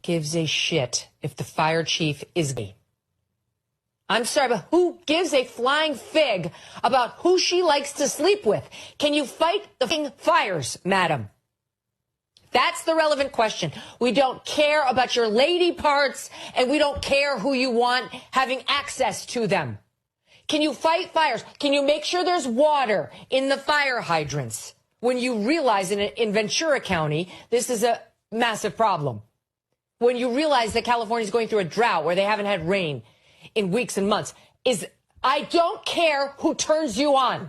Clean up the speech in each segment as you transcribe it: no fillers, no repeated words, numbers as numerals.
gives a shit if the fire chief is gay? I'm sorry, but who gives a flying fig about who she likes to sleep with? Can you fight the fires, madam? That's the relevant question. We don't care about your lady parts, and we don't care who you want having access to them. Can you fight fires? Can you make sure there's water in the fire hydrants when you realize in Ventura County this is a massive problem? When you realize that California is going through a drought where they haven't had rain in weeks and months, I don't care who turns you on.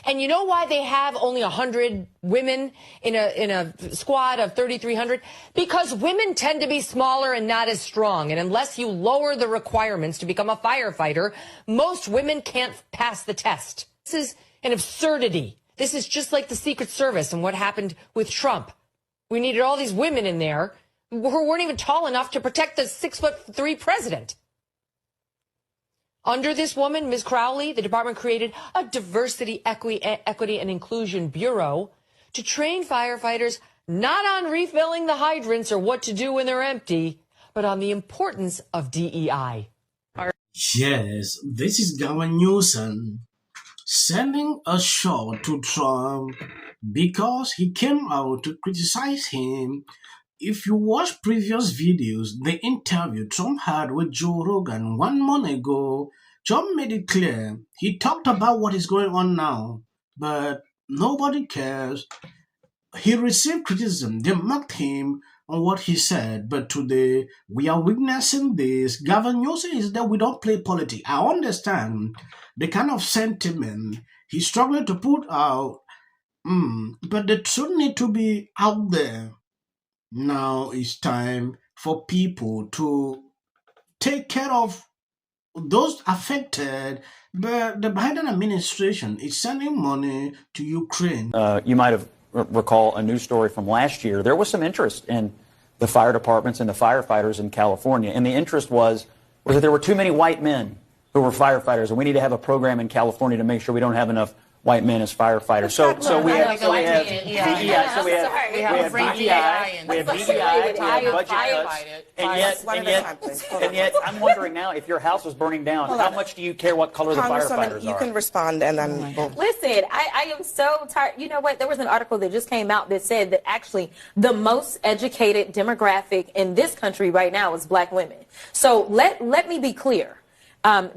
And you know why they have only 100 women in a squad of 3,300? Because women tend to be smaller and not as strong. And unless you lower the requirements to become a firefighter, most women can't pass the test. This is an absurdity. This is just like the Secret Service and what happened with Trump. We needed all these women in there who weren't even tall enough to protect the 6'3" president. Under this woman, Ms. Crowley, the department created a diversity, equity, and inclusion bureau to train firefighters not on refilling the hydrants or what to do when they're empty, but on the importance of DEI. Yes, this is Gavin Newsom sending a shot to Trump because he came out to criticize him. If you watch previous videos, the interview Trump had with Joe Rogan 1 month ago, Trump made it clear. He talked about what is going on now, but nobody cares. He received criticism. They mocked him on what he said, but today we are witnessing this. Gavin Newsom is that we don't play politics. I understand the kind of sentiment he's struggling to put out, but the truth need to be out there. Now it's time for people to take care of those affected, but the Biden administration is sending money to Ukraine. You might have recall a news story from last year. There was some interest in the fire departments and the firefighters in California, and the interest was that there were too many white men who were firefighters, and we need to have a program in California to make sure we don't have enough white men as firefighters. So we have DEI, we have budget cuts, and yet I'm wondering now, if your house was burning down, how much do you care what color the firefighters are? You can respond, and then listen. I am so tired. You know what? There was an article that just came out that said that actually the most educated demographic in this country right now is black women. So let me be clear.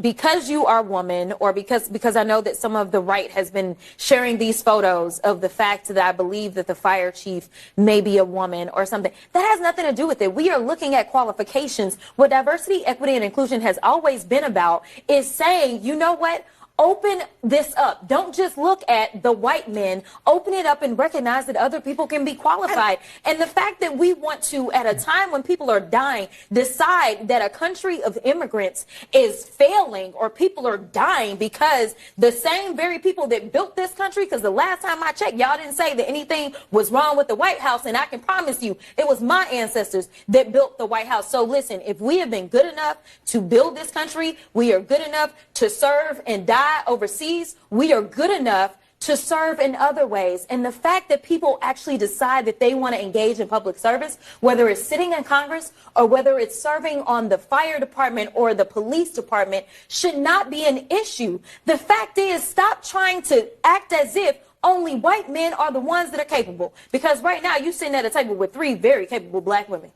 Because you are a woman, or because I know that some of the right has been sharing these photos of the fact that I believe that the fire chief may be a woman or something, that has nothing to do with it. We are looking at qualifications. What diversity, equity, and inclusion has always been about is saying, you know what? Open this up. Don't just look at the white men. Open it up and recognize that other people can be qualified. And the fact that we want to, at a time when people are dying, decide that a country of immigrants is failing, or people are dying because the same very people that built this country, because the last time I checked, y'all didn't say that anything was wrong with the White House, and I can promise you it was my ancestors that built the White House. So listen, if we have been good enough to build this country, we are good enough to serve and die overseas, we are good enough to serve in other ways. And the fact that people actually decide that they want to engage in public service, whether it's sitting in Congress or whether it's serving on the fire department or the police department, should not be an issue. The fact is, stop trying to act as if only white men are the ones that are capable. Because right now you're sitting at a table with 3 very capable black women.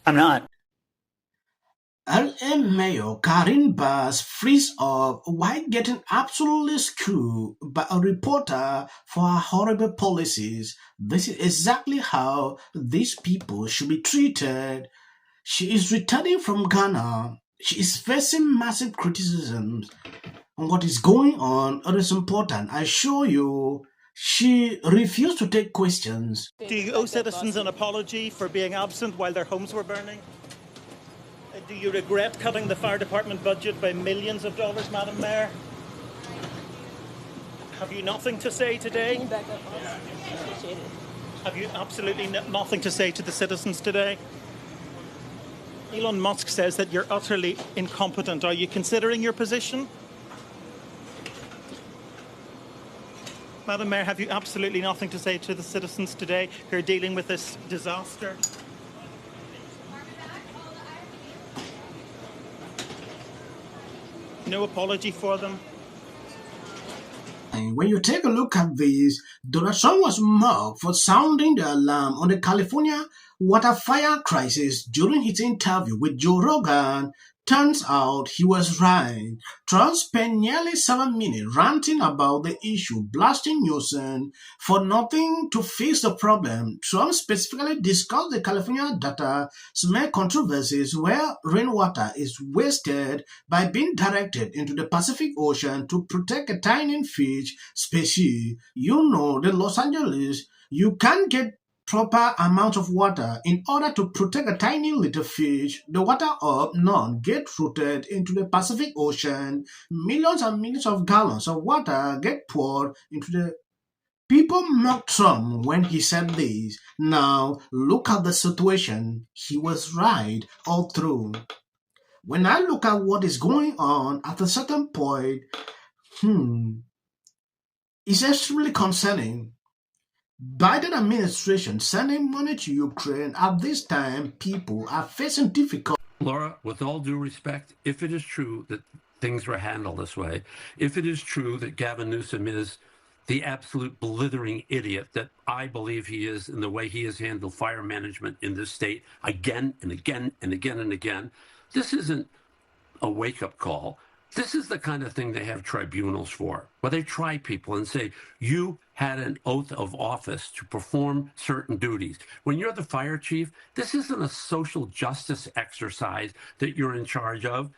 I'm not. LA Mayor Karen Bass frees up while getting absolutely screwed by a reporter for her horrible policies. This is exactly how these people should be treated. She is returning from Ghana. She is facing massive criticisms on what is going on. It is important. I assure you, she refused to take questions. Do you owe citizens an apology for being absent while their homes were burning? Do you regret cutting the fire department budget by millions of dollars, Madam Mayor? Have you nothing to say today? Have you absolutely nothing to say to the citizens today? Elon Musk says that you're utterly incompetent. Are you considering your position? Madam Mayor, have you absolutely nothing to say to the citizens today who are dealing with this disaster? No apology for them. When you take a look at this, Donald Trump was mocked for sounding the alarm on the California water fire crisis during his interview with Joe Rogan. Turns out he was right. Trump spent nearly 7 minutes ranting about the issue, blasting Newsom for nothing to fix the problem. Trump specifically discussed the California data smell controversies where rainwater is wasted by being directed into the Pacific Ocean to protect a tiny fish species. You know, the Los Angeles, you can't get proper amount of water in order to protect a tiny little fish. The water of none get routed into the Pacific Ocean. Millions and millions of gallons of water get poured into the people. Mocked Trump when he said this. Now look at the situation. He was right all through. When I look at what is going on at a certain point, it's extremely concerning. Biden administration sending money to Ukraine at this time, people are facing difficult. Laura, with all due respect, if it is true that things were handled this way, if it is true that Gavin Newsom is the absolute blithering idiot that I believe he is in the way he has handled fire management in this state again and again and again and again, this isn't a wake-up call. This is the kind of thing they have tribunals for, where they try people and say, you had an oath of office to perform certain duties. When you're the fire chief, this isn't a social justice exercise that you're in charge of.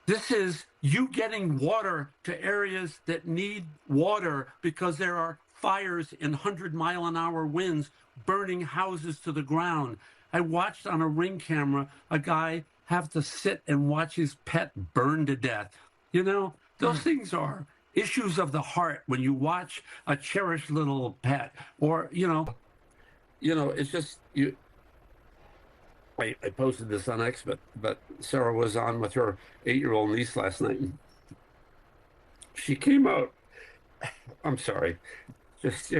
This is you getting water to areas that need water because there are fires in 100-mile-an-hour winds burning houses to the ground. I watched on a Ring camera a guy have to sit and watch his pet burn to death. You know, those things are issues of the heart when you watch a cherished little pet or, you know, it's just you. I posted this on X, but Sarah was on with her 8-year-old niece last night. And she came out. I'm sorry. Just,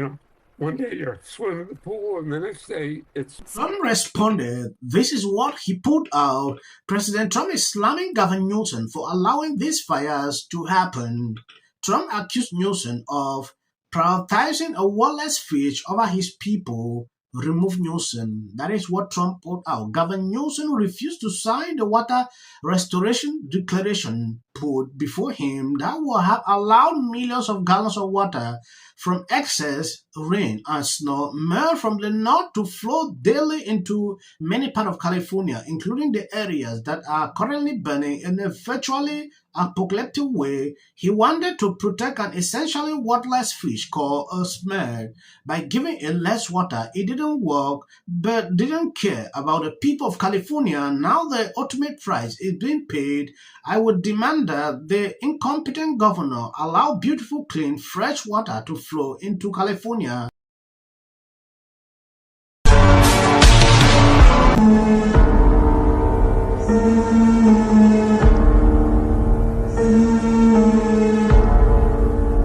one day you're swimming in the pool and the next day it's... Trump responded, this is what he put out. President Trump is slamming Gavin Newsom for allowing these fires to happen. Trump accused Newsom of prioritizing a wordless speech over his people. Remove Newsom. That is what Trump put out. Gavin Newsom refused to sign the water restoration declaration put before him that would have allowed millions of gallons of water from excess rain and snow melt from the north to flow daily into many parts of California, including the areas that are currently burning in a virtually apocalyptic way. He wanted to protect an essentially worthless fish called a smell by giving it less water. It didn't work, but didn't care about the people of California. Now the ultimate price is being paid. I would demand that the incompetent governor allow beautiful, clean, fresh water to flow into California.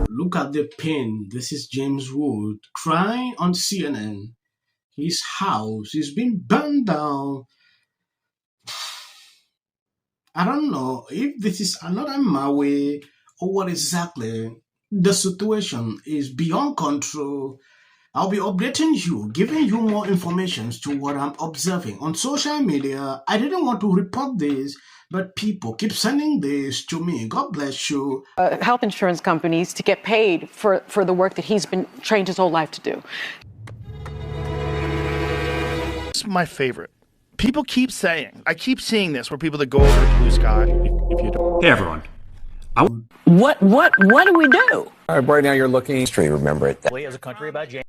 Look at the pain. This is James Wood crying on CNN. His house is being burned down. I don't know if this is another Maui or what exactly. The situation is beyond control. I'll be updating you, giving you more information to what I'm observing on social media. I didn't want to report this, but people keep sending this to me. God bless you. Health insurance companies to get paid for the work that he's been trained his whole life to do. It's my favorite. People keep saying, I keep seeing this where people that go over to blue sky. If you don't. Hey everyone. What do we do? Right now you're looking. History, remember it. As a country about